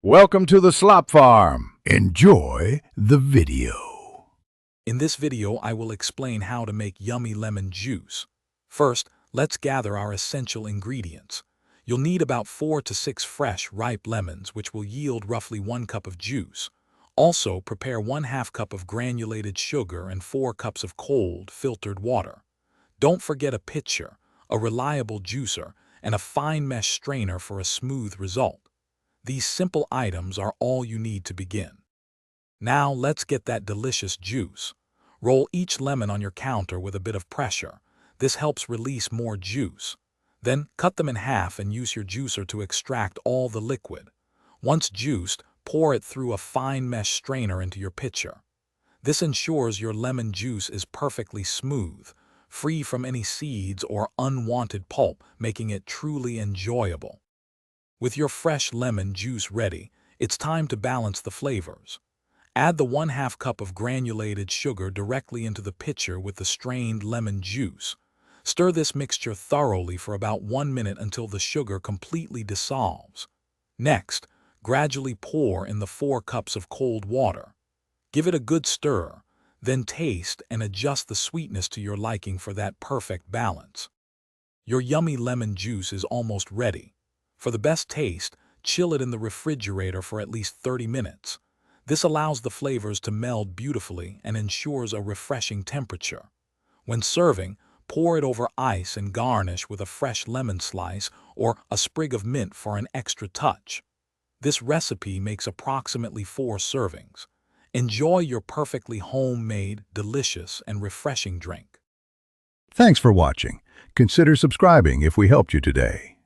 Welcome to the Slop Farm. Enjoy the video. In this video, I will explain how to make yummy lemon juice. First, let's gather our essential ingredients. You'll need about 4 to 6 fresh, ripe lemons, which will yield roughly 1 cup of juice. Also, prepare 1/2 cup of granulated sugar and 4 cups of cold, filtered water. Don't forget a pitcher, a reliable juicer, and a fine mesh strainer for a smooth result. These simple items are all you need to begin. Now let's get that delicious juice. Roll each lemon on your counter with a bit of pressure. This helps release more juice. Then cut them in half and use your juicer to extract all the liquid. Once juiced, pour it through a fine mesh strainer into your pitcher. This ensures your lemon juice is perfectly smooth, free from any seeds or unwanted pulp, making it truly enjoyable. With your fresh lemon juice ready, it's time to balance the flavors. Add the 1/2 cup of granulated sugar directly into the pitcher with the strained lemon juice. Stir this mixture thoroughly for about 1 minute until the sugar completely dissolves. Next, gradually pour in the 4 cups of cold water. Give it a good stir, then taste and adjust the sweetness to your liking for that perfect balance. Your yummy lemon juice is almost ready. For the best taste, chill it in the refrigerator for at least 30 minutes. This allows the flavors to meld beautifully and ensures a refreshing temperature. When serving, pour it over ice and garnish with a fresh lemon slice or a sprig of mint for an extra touch. This recipe makes approximately 4 servings. Enjoy your perfectly homemade, delicious, and refreshing drink. Thanks for watching. Consider subscribing if we helped you today.